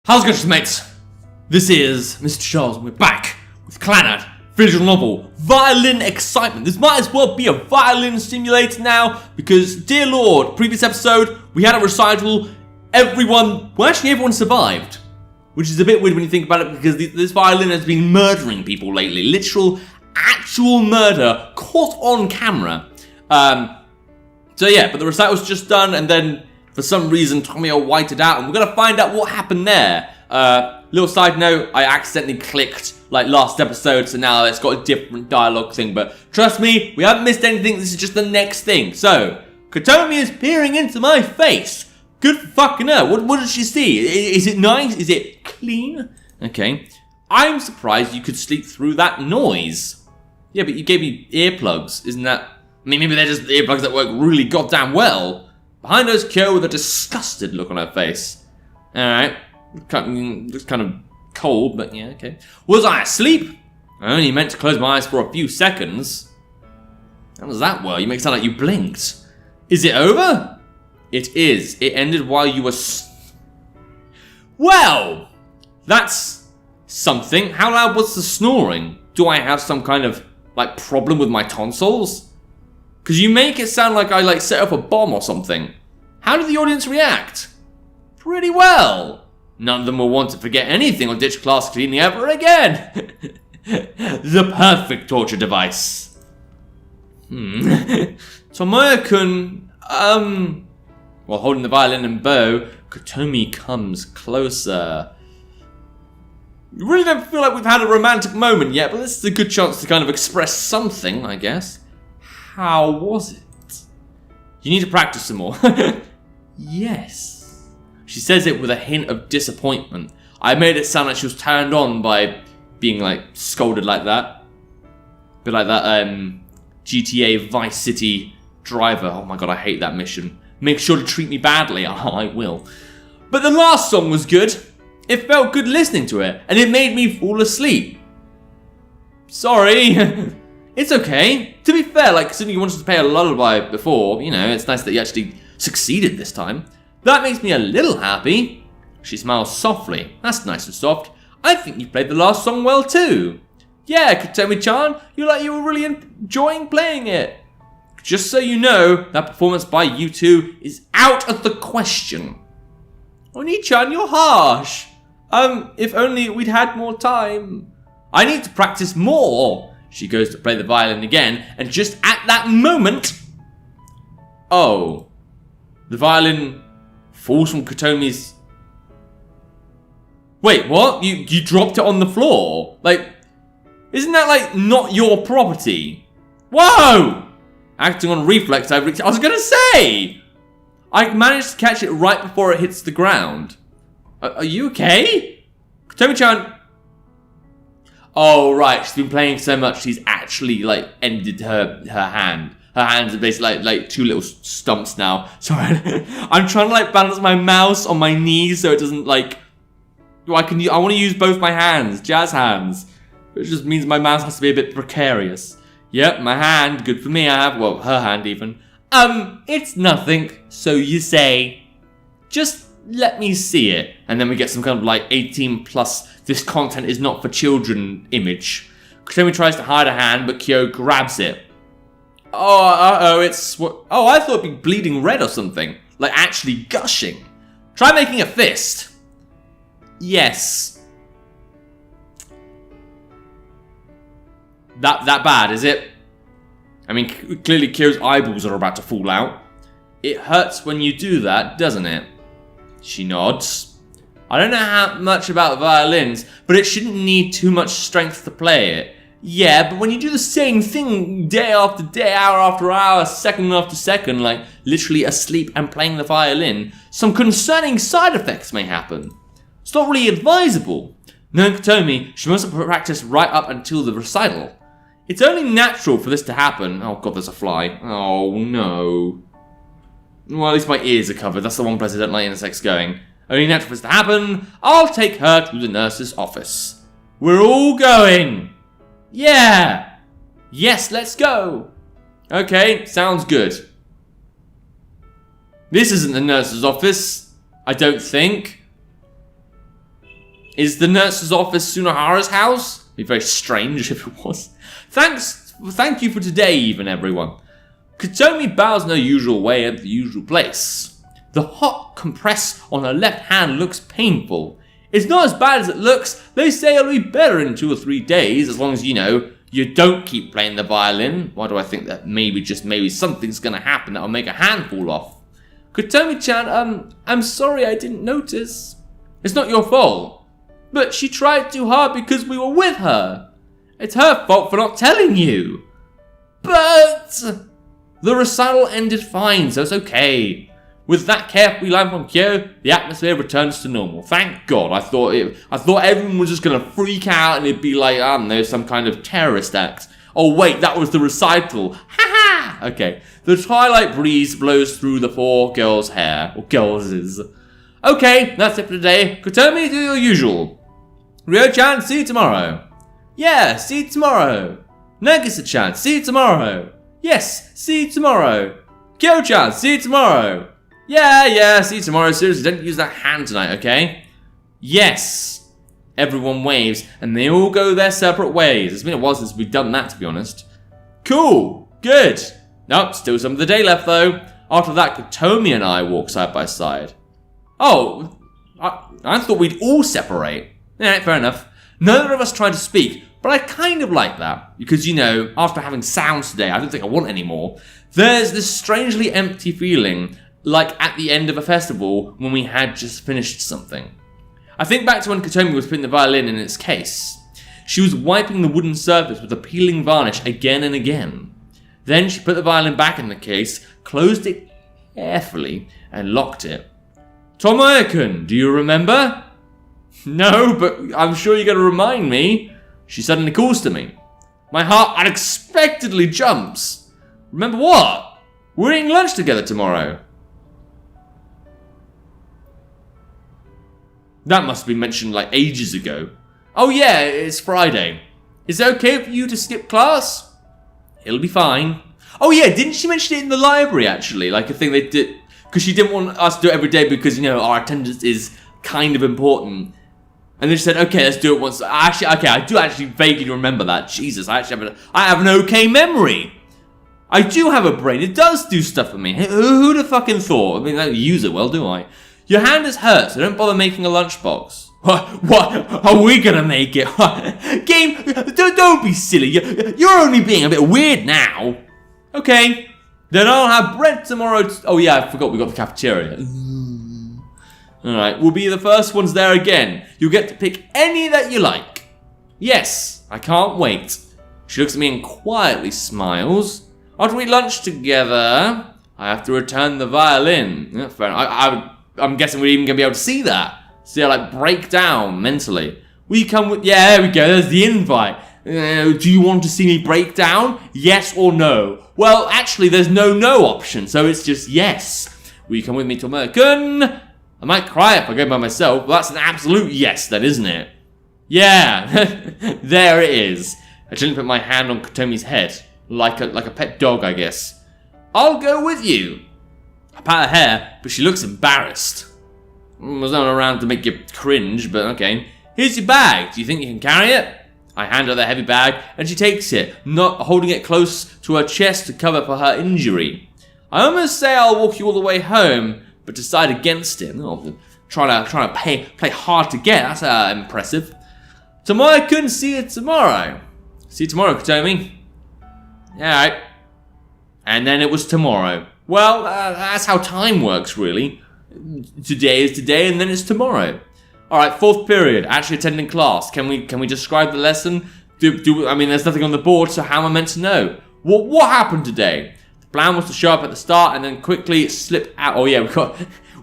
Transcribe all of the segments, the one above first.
How's it going, mates? This is Mrjacharles, and we're back with Clannad, visual novel, Violin Excitement. This might as well be a violin simulator now, because, dear lord, previous episode, we had a recital, everyone survived. Which is a bit weird when you think about it, because this violin has been murdering people lately. Literal, actual murder, caught on camera. So yeah, but the recital was just done, and then for some reason Tommy whited out, and we're gonna find out what happened there. Little side note, I accidentally clicked like last episode, so now it's got a different dialogue thing, but trust me, we haven't missed anything, this is just the next thing. So, Kotomi is peering into my face. Good fucking hell, what did she see? Is it nice? Is it clean? Okay. I'm surprised you could sleep through that noise. Yeah, but you gave me earplugs, isn't that... I mean, maybe they're just earplugs that work really goddamn well. Behind us, Kyo with a disgusted look on her face. Alright. Looks kind of cold, but yeah, okay. Was I asleep? I only meant to close my eyes for a few seconds. How does that work? You make it sound like you blinked. Is it over? It is. It ended while you were... Well! That's something. How loud was the snoring? Do I have some kind of, like, problem with my tonsils? Because you make it sound like I, like, set up a bomb or something. How did the audience react? Pretty well. None of them will want to forget anything or ditch class cleaning ever again. The perfect torture device. Tomoya-kun, while holding the violin and bow, Kotomi comes closer. You really don't feel like we've had a romantic moment yet, but this is a good chance to kind of express something, I guess. How was it? You need to practice some more. Yes. She says it with a hint of disappointment. I made it sound like she was turned on by being like scolded like that. A bit like that GTA Vice City driver. Oh my god, I hate that mission. Make sure to treat me badly. I will. But the last song was good. It felt good listening to it, and it made me fall asleep. Sorry. It's okay. To be fair, like, considering you wanted to play a lullaby before, you know, it's nice that you actually succeeded this time. That makes me a little happy. She smiles softly. That's nice and soft. I think you played the last song well too. Yeah, Kotomi-chan, you were really enjoying playing it. Just so you know, that performance by you two is out of the question. Oni-chan, you're harsh. If only we'd had more time. I need to practice more. She goes to play the violin again, and just at that moment... Oh. The violin falls from Kotomi's... Wait, what? You dropped it on the floor? Like, isn't that, like, not your property? Whoa! Acting on reflex, I was gonna say! I managed to catch it right before it hits the ground. Are you okay? Kotomi-chan... Oh, right, she's been playing so much, she's actually, like, ended her hand. Her hands are basically like two little stumps now. Sorry, I'm trying to, like, balance my mouse on my knees so it doesn't, like... I want to use both my hands, jazz hands. Which just means my mouse has to be a bit precarious. Yep, my hand, good for me, I have, well, her hand even. It's nothing, so you say. Just let me see it. And then we get some kind of, like, 18 plus, this content is not for children image. Kotomi tries to hide a hand, but Kyo grabs it. Oh, it's... Oh, I thought it'd be bleeding red or something. Like, actually gushing. Try making a fist. Yes. That bad, is it? I mean, clearly Kyo's eyeballs are about to fall out. It hurts when you do that, doesn't it? She nods. I don't know how much about violins, but it shouldn't need too much strength to play it. Yeah, but when you do the same thing day after day, hour after hour, second after second, like literally asleep and playing the violin, some concerning side effects may happen. It's not really advisable. Knowing Kotomi, she must have practiced right up until the recital. It's only natural for this to happen. Oh god, there's a fly. Oh no. Well, at least my ears are covered. That's the one place I don't like insects going. Only natural for this to happen. I'll take her to the nurse's office. We're all going. Yeah. Yes, let's go. Okay, sounds good. This isn't the nurse's office. I don't think. Is the nurse's office Sunahara's house? It'd be very strange if it was. Thank you for today, even, everyone. Kotomi bows in her usual way at the usual place. The hot compress on her left hand looks painful. It's not as bad as it looks. They say it'll be better in 2 or 3 days, as long as, you don't keep playing the violin. Why do I think that maybe something's gonna happen that'll make a hand fall off? Kotomi-chan, I'm sorry I didn't notice. It's not your fault. But she tried too hard because we were with her. It's her fault for not telling you. But the recital ended fine, so it's okay. With that carefully line from Kyo, the atmosphere returns to normal. Thank God. I thought everyone was just gonna freak out and it'd be like, I don't know, some kind of terrorist act. Oh wait, that was the recital. Ha ha! Okay. The twilight breeze blows through the 4 girls' hair. Or girls'. Okay, that's it for today. Kotomi, do your usual. Ryo-chan, see you tomorrow. Yeah, see you tomorrow. Nagisa-chan, see you tomorrow. Yes, see you tomorrow. Kyo-chan, see you tomorrow. Yeah, see you tomorrow. Seriously, don't use that hand tonight, okay? Yes. Everyone waves, and they all go their separate ways. It's been a while since we've done that, to be honest. Cool. Good. Nope, still some of the day left, though. After that, Kotomi and I walk side by side. Oh, I thought we'd all separate. Yeah, fair enough. Neither of us tried to speak, but I kind of like that. Because, after having sounds today, I don't think I want any more. There's this strangely empty feeling, like at the end of a festival when we had just finished something. I think back to when Kotomi was putting the violin in its case. She was wiping the wooden surface with a peeling varnish again and again. Then she put the violin back in the case, closed it carefully, and locked it. Tomoe-kun, do you remember? No, but I'm sure you're going to remind me. She suddenly calls to me. My heart unexpectedly jumps. Remember what? We're eating lunch together tomorrow. That must have been mentioned like ages ago. Oh yeah, it's Friday. Is it okay for you to skip class? It'll be fine. Oh yeah, didn't she mention it in the library actually? Like a thing they did, because she didn't want us to do it every day because, our attendance is kind of important. And then she said, okay, let's do it once. I do actually vaguely remember that. Jesus, I have an okay memory. I do have a brain. It does do stuff for me. Who'd have fucking thought? I mean, I don't use it well, do I? Your hand is hurt, so don't bother making a lunchbox. What? Are we gonna make it? Game, don't be silly. You're only being a bit weird now. Okay, then I'll have bread tomorrow. Oh yeah, I forgot we got the cafeteria. Alright, we'll be the first ones there again. You'll get to pick any that you like. Yes, I can't wait. She looks at me and quietly smiles. After we eat lunch together, I have to return the violin. Yeah, fair enough. I'm guessing we're even going to be able to see that. See her like break down mentally. Will you come with... Yeah, there we go. There's the invite. Do you want to see me break down? Yes or no? Well, actually, there's no option. So it's just yes. Will you come with me to American? I might cry if I go by myself, but that's an absolute yes then, isn't it? Yeah, there it is. I gently put my hand on Kotomi's head, like a pet dog, I guess. I'll go with you. I pat her hair, but she looks embarrassed. There's no one around to make you cringe, but okay. Here's your bag. Do you think you can carry it? I hand her the heavy bag, and she takes it, not holding it close to her chest to cover for her injury. I almost say I'll walk you all the way home, but decide against it. Oh, trying to play hard to get. That's impressive. Tomorrow I couldn't see you tomorrow. See you tomorrow, Kotomi. Alright. And then it was tomorrow. Well, that's how time works, really. Today is today, and then it's tomorrow. Alright, 4th period. Actually attending class. Can we describe the lesson? I mean, there's nothing on the board, so how am I meant to know? What happened today? The plan was to show up at the start and then quickly slip out. Oh yeah,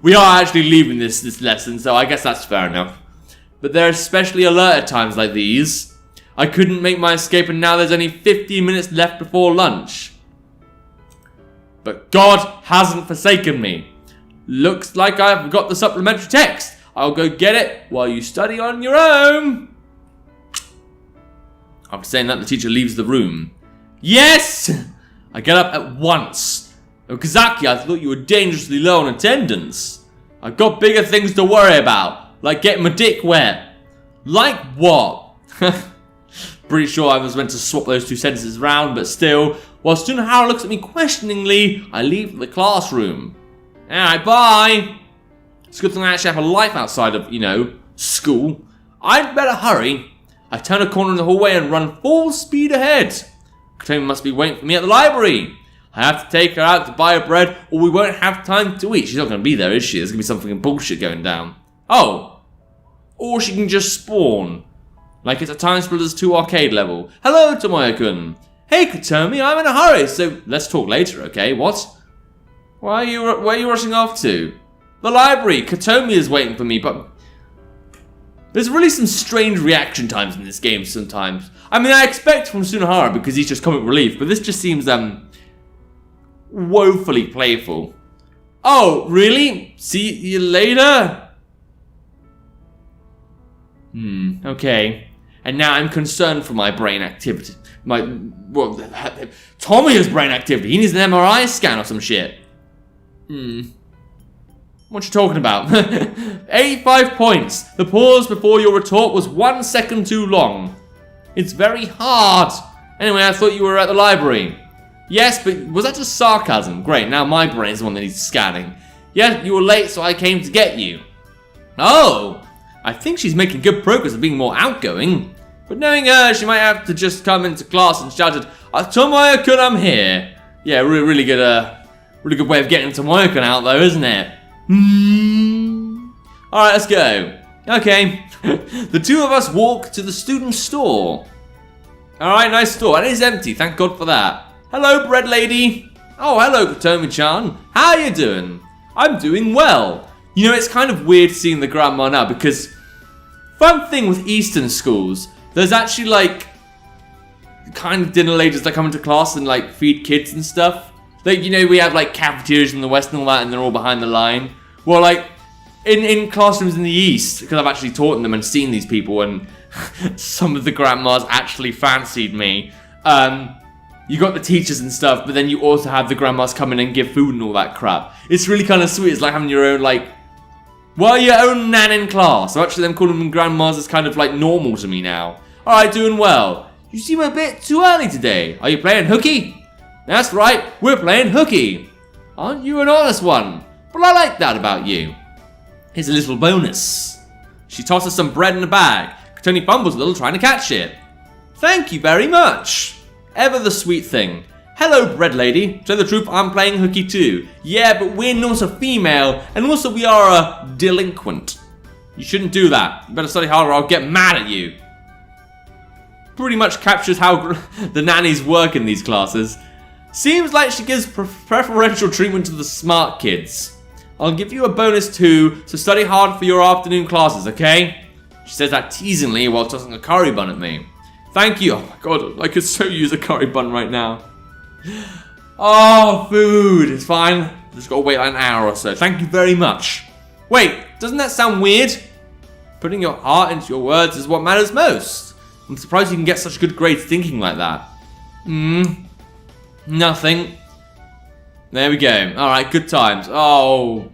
we are actually leaving this lesson, so I guess that's fair enough. But they're especially alert at times like these. I couldn't make my escape, and now there's only 15 minutes left before lunch. But God hasn't forsaken me. Looks like I've got the supplementary text. I'll go get it while you study on your own. After saying that, the teacher leaves the room. Yes! I get up at once. Okazaki, I thought you were dangerously low on attendance. I've got bigger things to worry about, like getting my dick wet. Like what? Pretty sure I was meant to swap those two sentences around, but still. While student Howard looks at me questioningly, I leave the classroom. Alright, bye! It's a good thing I actually have a life outside of, school. I'd better hurry. I turn a corner in the hallway and run full speed ahead. Katomi must be waiting for me at the library. I have to take her out to buy her bread or we won't have time to eat. She's not going to be there, is she? There's going to be something bullshit going down. Oh. Or she can just spawn. Like it's a Time Splitters 2 arcade level. Hello, Tomoya-kun. Hey, Katomi, I'm in a hurry, so let's talk later, okay? What? Where are you rushing off to? The library. Katomi is waiting for me, but there's really some strange reaction times in this game sometimes. I mean, I expect from Sunahara because he's just comic relief, but this just seems, woefully playful. Oh, really? See you later? Okay. And now I'm concerned for my brain activity. Tomoya's brain activity. He needs an MRI scan or some shit. What you talking about? 85 points. The pause before your retort was 1 second too long. It's very hard. Anyway, I thought you were at the library. Yes, but was that just sarcasm? Great, now my brain is the one that needs scanning. Yeah, you were late, so I came to get you. Oh, I think she's making good progress of being more outgoing. But knowing her, she might have to just come into class and shouted, Tomoya-kun, I'm here. Yeah, really good way of getting Tomoya-kun out though, isn't it? Alright, let's go. Okay. The two of us walk to the student store. Alright, nice store. And it is empty, thank God for that. Hello, bread lady. Oh, hello, Katomi-chan. How are you doing? I'm doing well. You know, it's kind of weird seeing the grandma now because fun thing with Eastern schools, there's actually like kind of dinner ladies that come into class and like feed kids and stuff. Like, we have like cafeterias in the West and all that and they're all behind the line. Well, like in classrooms in the East, because I've actually taught them and seen these people and some of the grandmas actually fancied me. You got the teachers and stuff, but then you also have the grandmas come in and give food and all that crap. It's really kind of sweet. It's like having your own, your own nan in class. So actually them calling them grandmas is kind of like normal to me now. Alright, doing well. You seem a bit too early today. Are you playing hooky? That's right, we're playing hooky. Aren't you an honest one? Well, I like that about you. Here's a little bonus. She tosses some bread in a bag. Tony fumbles a little trying to catch it. Thank you very much. Ever the sweet thing. Hello, bread lady. To tell the truth, I'm playing hooky too. Yeah, but we're not a female, and also we are a delinquent. You shouldn't do that. You better study harder or I'll get mad at you. Pretty much captures how the nannies work in these classes. Seems like she gives preferential treatment to the smart kids. I'll give you a bonus too, so study hard for your afternoon classes, okay? She says that teasingly while tossing a curry bun at me. Thank you. Oh my god, I could so use a curry bun right now. Oh, food. It's fine. Just gotta wait like an hour or so. Thank you very much. Wait, doesn't that sound weird? Putting your heart into your words is what matters most. I'm surprised you can get such good grades thinking like that. Nothing. There we go. Alright, good times. Oh.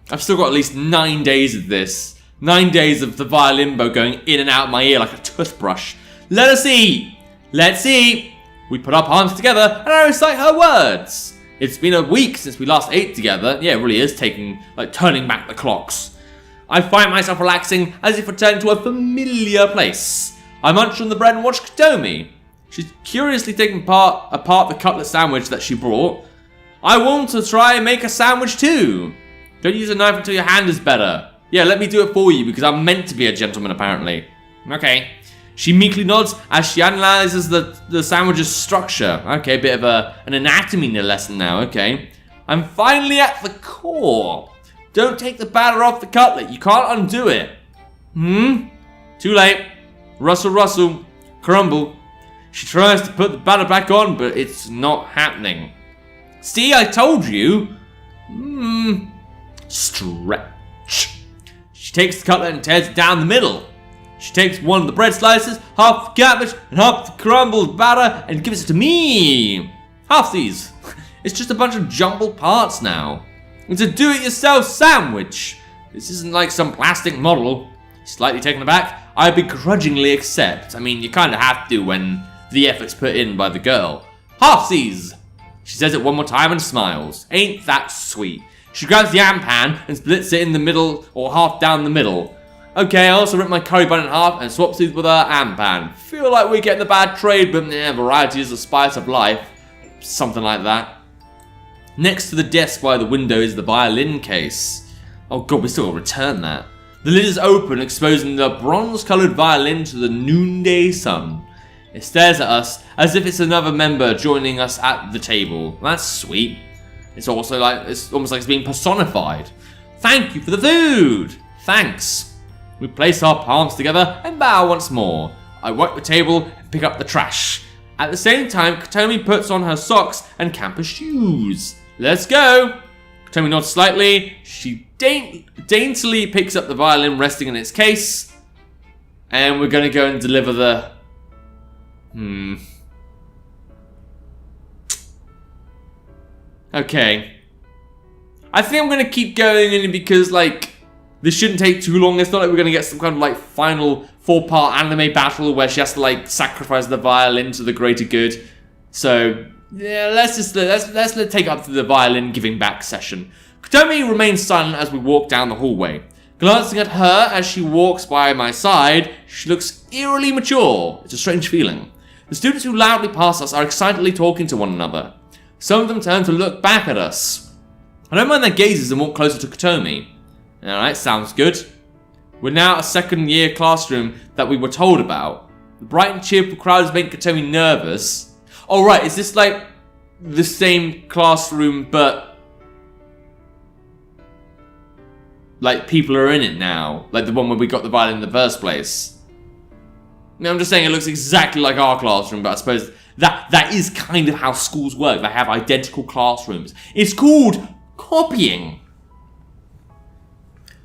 I've still got at least 9 days of this. 9 days of the violin bow going in and out of my ear like a toothbrush. Let us see. Let's see. We put our palms together and I recite her words. It's been a week since we last ate together. Yeah, it really is turning back the clocks. I find myself relaxing as if returning to a familiar place. I munch on the bread and watch Katomi. She's curiously taking apart the cutlet sandwich that she brought. I want to try and make a sandwich too. Don't use a knife until your hand is better. Yeah, let me do it for you because I'm meant to be a gentleman apparently. Okay. She meekly nods as she analyzes the sandwich's structure. Okay, a bit of an anatomy lesson now, okay. I'm finally at the core. Don't take the batter off the cutlet. You can't undo it. Too late. Rustle, rustle. Crumble. She tries to put the batter back on, but it's not happening. See, I told you. Stretch. She takes the cutlet and tears it down the middle. She takes one of the bread slices, half the cabbage, and half the crumbled batter, and gives it to me. Half these. It's just a bunch of jumbled parts now. It's a do-it-yourself sandwich. This isn't like some plastic model. Slightly taken aback, I begrudgingly accept. I mean, you kind of have to when the effort's put in by the girl. Halfsies! She says it one more time and smiles. Ain't that sweet? She grabs the yam pan and splits it in the middle, or half down the middle. Okay, I also rip my curry bun in half and swaps it with her yam pan. Feel like we're getting a bad trade, but variety is the spice of life. Something like that. Next to the desk by the window is the violin case. Oh god, we still gotta return that. The lid is open, exposing the bronze-coloured violin to the noonday sun. It stares at us as if it's another member joining us at the table. That's sweet. It's also like it's almost like it's being personified. Thank you for the food. Thanks. We place our palms together and bow once more. I wipe the table and pick up the trash. At the same time, Kotomi puts on her socks and campus shoes. Let's go. Kotomi nods slightly. She daintily picks up the violin resting in its case. And we're going to go and deliver the... Okay. I think I'm going to keep going in because, like, this shouldn't take too long. It's not like we're going to get some kind of, like, final 4-part anime battle where she has to, like, sacrifice the violin to the greater good. So, yeah, let's take up to the violin giving back session. Kotomi remains silent as we walk down the hallway. Glancing at her as she walks by my side, she looks eerily mature. It's a strange feeling. The students who loudly pass us are excitedly talking to one another. Some of them turn to look back at us. I don't mind their gazes and walk closer to Kotomi. Alright, sounds good. We're now a second-year classroom that we were told about. The bright and cheerful crowds make Kotomi nervous. Oh right, is this like the same classroom but like people are in it now? Like the one where we got the violin in the first place? No, I'm just saying it looks exactly like our classroom, but I suppose that is kind of how schools work. They have identical classrooms. It's called copying.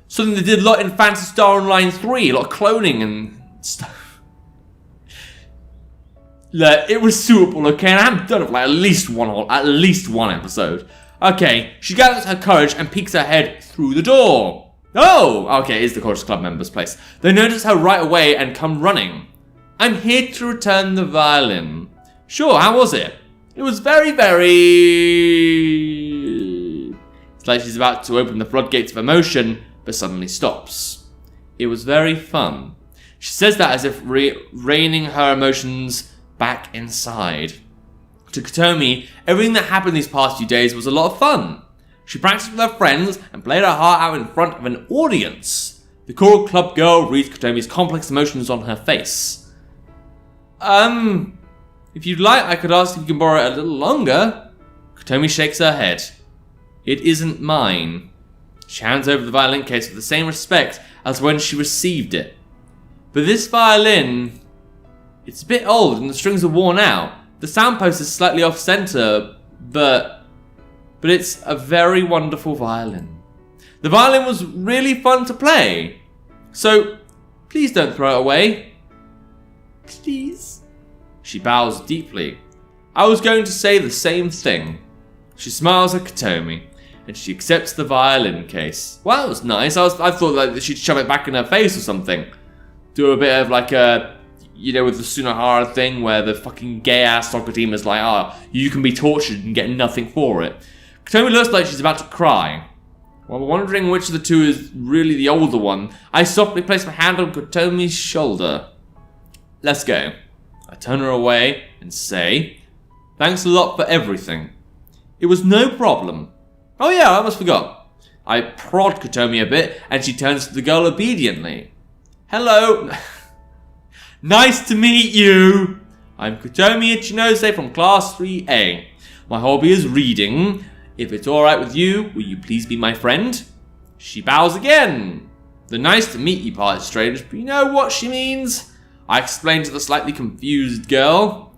Something they did a lot in Phantasy Star Online 3, a lot of cloning and stuff. Look, it was suitable, okay, and I haven't done it for like at least one episode. Okay, she gathers her courage and peeks her head through the door. Oh, okay, it's the Chorus Club member's place. They notice her right away and come running. I'm here to return the violin. Sure, how was it? It was very... It's like she's about to open the floodgates of emotion, but suddenly stops. It was very fun. She says that as if reining her emotions back inside. To Kotomi, everything that happened these past few days was a lot of fun. She practiced with her friends and played her heart out in front of an audience. The choral club girl reads Kotomi's complex emotions on her face. If you'd like, I could ask if you can borrow it a little longer. Kotomi shakes her head. It isn't mine. She hands over the violin case with the same respect as when she received it. But this violin, it's a bit old and the strings are worn out. The sound post is slightly off center, but it's a very wonderful violin. The violin was really fun to play. So please don't throw it away. Please. She bows deeply. I was going to say the same thing. She smiles at Kotomi, and she accepts the violin case. Wow, that was nice. I thought like she'd shove it back in her face or something. Do a bit of like a, you know, with the Sunohara thing where the fucking gay-ass soccer team is like, you can be tortured and get nothing for it. Kotomi looks like she's about to cry. While wondering which of the two is really the older one, I softly place my hand on Kotomi's shoulder. Let's go. I turn her away and say, thanks a lot for everything. It was no problem. Oh yeah, I almost forgot. I prod Kotomi a bit and she turns to the girl obediently. Hello. Nice to meet you. I'm Kotomi Ichinose from Class 3A. My hobby is reading. If it's alright with you, will you please be my friend? She bows again. The nice to meet you part is strange, but you know what she means? I explain to the slightly confused girl.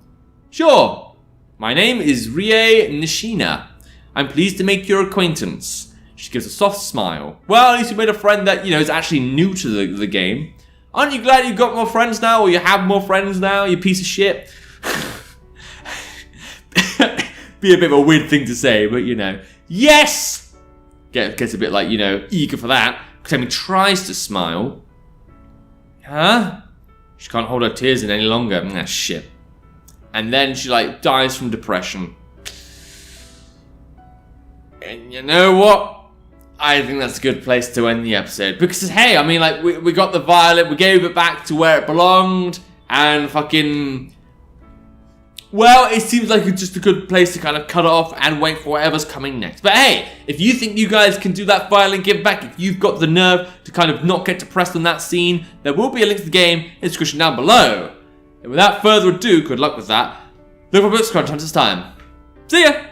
Sure. My name is Rie Nishina. I'm pleased to make your acquaintance. She gives a soft smile. Well, at least you made a friend that, you know, is actually new to the game. Aren't you glad you've got more friends now, or you have more friends now, you piece of shit? Be a bit of a weird thing to say, but you know. Yes! Gets a bit like, you know, eager for that. Tammy tries to smile. Huh? She can't hold her tears in any longer. Ah, shit. And then she, like, dies from depression. And you know what? I think that's a good place to end the episode. Because, hey, I mean, like, we got the violin, we gave it back to where it belonged, and fucking... Well, it seems like it's just a good place to kind of cut it off and wait for whatever's coming next. But hey, if you think you guys can do that violin give back, if you've got the nerve to kind of not get depressed on that scene, there will be a link to the game in the description down below. And without further ado, good luck with that. Look for books, crunch, time. See ya!